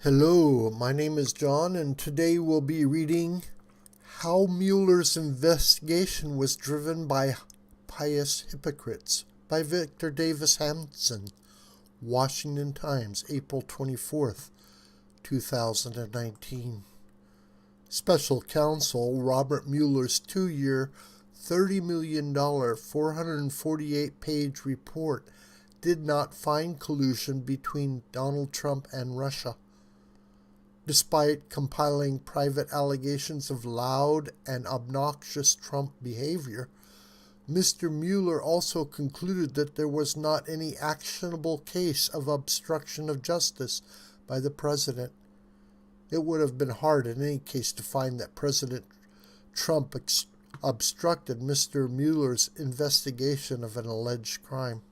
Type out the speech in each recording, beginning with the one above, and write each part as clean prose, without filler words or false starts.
Hello, my name is John, and today we'll be reading How Mueller's Investigation Was Driven by Pious Hypocrites by Victor Davis Hanson, Washington Times, April 24th, 2019. Special Counsel Robert Mueller's 2-year, $30 million, 448-page report did not find collusion between Donald Trump and Russia. Despite compiling private allegations of loud and obnoxious Trump behavior, Mr. Mueller also concluded that there was not any actionable case of obstruction of justice by the president. It would have been hard in any case to find that President Trump obstructed Mr. Mueller's investigation of an alleged crime.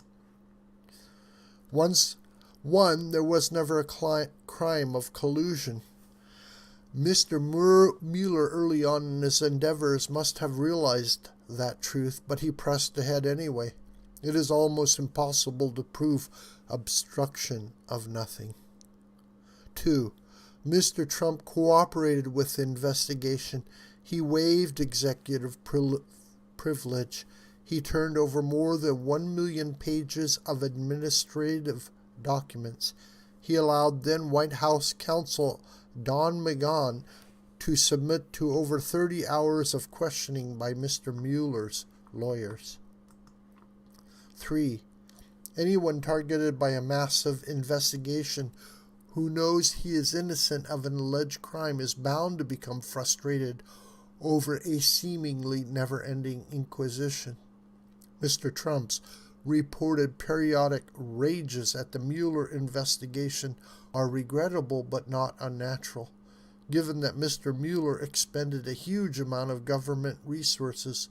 There was never a crime of collusion. Mr. Mueller early on in his endeavors must have realized that truth, but he pressed ahead anyway. It is almost impossible to prove obstruction of nothing. 2. Mr. Trump cooperated with the investigation. He waived executive privilege. He turned over more than 1 million pages of administrative documents. He allowed then White House counsel Don McGahn to submit to over 30 hours of questioning by Mr. Mueller's lawyers. 3. Anyone targeted by a massive investigation who knows he is innocent of an alleged crime is bound to become frustrated over a seemingly never-ending inquisition. Mr. Trump's reported periodic rages at the Mueller investigation are regrettable but not unnatural, given that Mr. Mueller expended a huge amount of government resources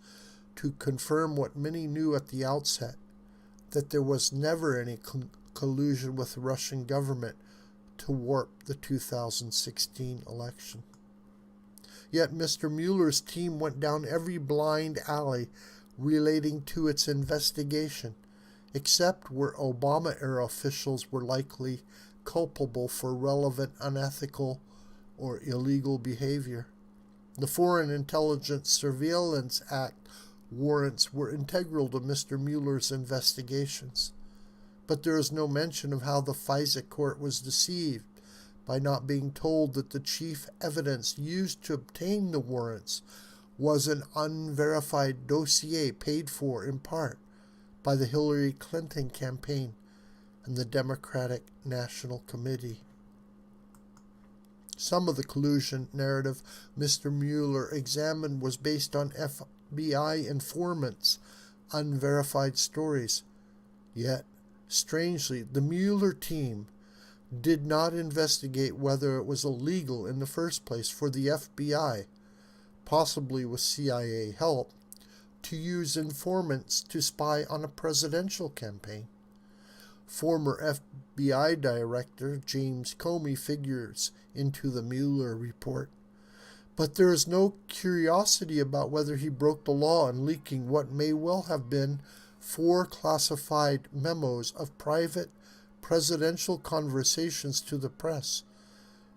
to confirm what many knew at the outset, that there was never any collusion with the Russian government to warp the 2016 election. Yet Mr. Mueller's team went down every blind alley relating to its investigation, except where Obama-era officials were likely culpable for relevant unethical or illegal behavior. The Foreign Intelligence Surveillance Act warrants were integral to Mr. Mueller's investigations, but there is no mention of how the FISA court was deceived by not being told that the chief evidence used to obtain the warrants was an unverified dossier paid for in part by the Hillary Clinton campaign and the Democratic National Committee. Some of the collusion narrative Mr. Mueller examined was based on FBI informants' unverified stories. Yet, strangely, the Mueller team did not investigate whether it was illegal in the first place for the FBI, possibly with CIA help, to use informants to spy on a presidential campaign. Former FBI Director James Comey figures into the Mueller report, but there is no curiosity about whether he broke the law in leaking what may well have been 4 classified memos of private presidential conversations to the press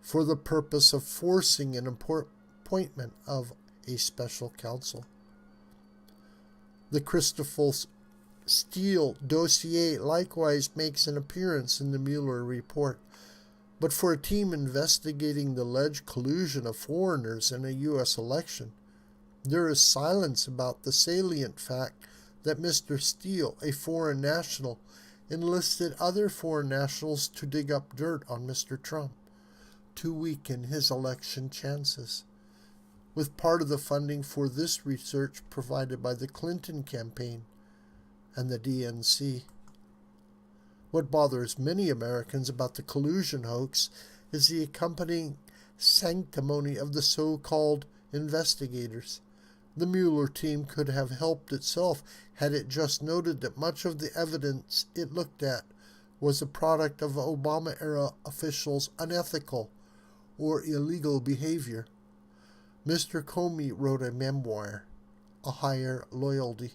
for the purpose of forcing an appointment of a special counsel. The Christopher Steele dossier likewise makes an appearance in the Mueller report, but for a team investigating the alleged collusion of foreigners in a U.S. election, there is silence about the salient fact that Mr. Steele, a foreign national, enlisted other foreign nationals to dig up dirt on Mr. Trump to weaken his election chances, with part of the funding for this research provided by the Clinton campaign and the DNC. What bothers many Americans about the collusion hoax is the accompanying sanctimony of the so-called investigators. The Mueller team could have helped itself had it just noted that much of the evidence it looked at was a product of Obama-era officials' unethical or illegal behavior. Mr. Comey wrote a memoir, A Higher Loyalty.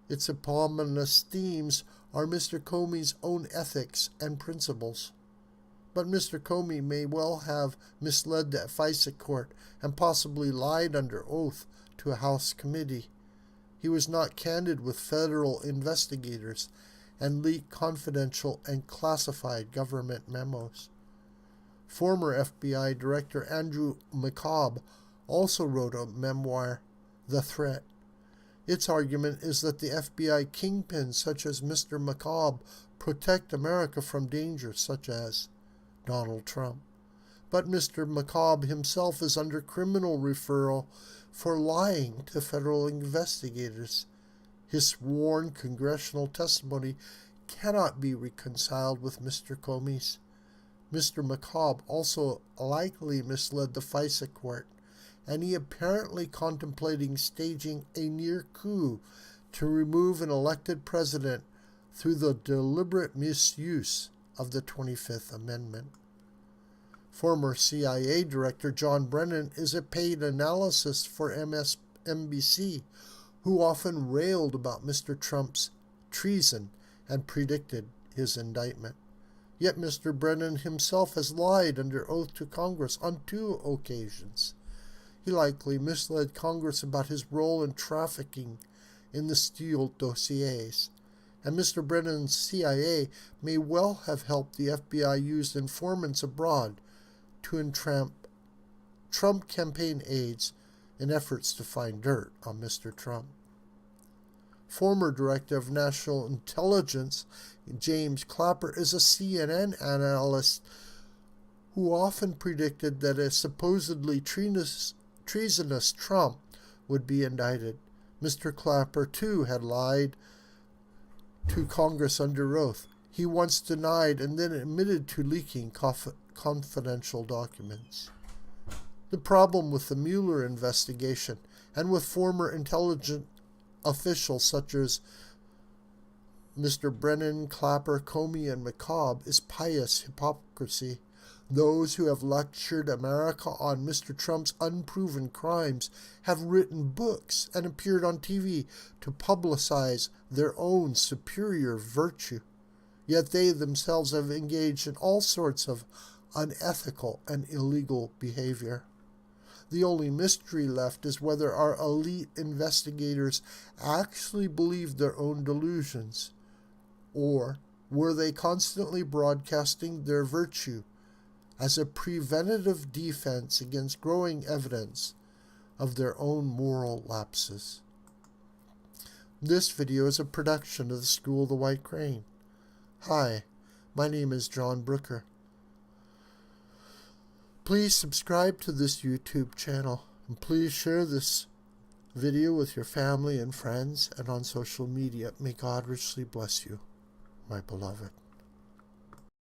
Its eponymous themes are Mr. Comey's own ethics and principles. but Mr. Comey may well have misled the FISA court and possibly lied under oath to a House committee. He was not candid with federal investigators and leaked confidential and classified government memos. Former FBI Director Andrew McCabe also wrote a memoir, The Threat. Its argument is that the FBI kingpins such as Mr. McCabe protect America from dangers such as Donald Trump. But Mr. McCabe himself is under criminal referral for lying to federal investigators. His sworn congressional testimony cannot be reconciled with Mr. Comey's. Mr. McCabe also likely misled the FISA court, and he apparently contemplating staging a near coup to remove an elected president through the deliberate misuse of the 25th Amendment. Former CIA Director John Brennan is a paid analyst for MSNBC, who often railed about Mr. Trump's treason and predicted his indictment. Yet Mr. Brennan himself has lied under oath to Congress on 2 occasions. He likely misled Congress about his role in trafficking in the Steele dossiers, and Mr. Brennan's CIA may well have helped the FBI use informants abroad to entrap Trump campaign aides in efforts to find dirt on Mr. Trump. Former Director of National Intelligence James Clapper is a CNN analyst who often predicted that a supposedly treasonous Trump would be indicted. Mr. Clapper, too, had lied to Congress under oath. He once denied and then admitted to leaking confidential documents. The problem with the Mueller investigation and with former intelligence officials such as Mr. Brennan, Clapper, Comey, and McCabe is pious hypocrisy. Those who have lectured America on Mr. Trump's unproven crimes have written books and appeared on TV to publicize their own superior virtue. Yet they themselves have engaged in all sorts of unethical and illegal behavior. The only mystery left is whether our elite investigators actually believed their own delusions, or were they constantly broadcasting their virtue as a preventative defense against growing evidence of their own moral lapses. This video is a production of the School of the White Crane. Hi, my name is John Brooker. Please subscribe to this YouTube channel, and please share this video with your family and friends and on social media. May God richly bless you, my beloved.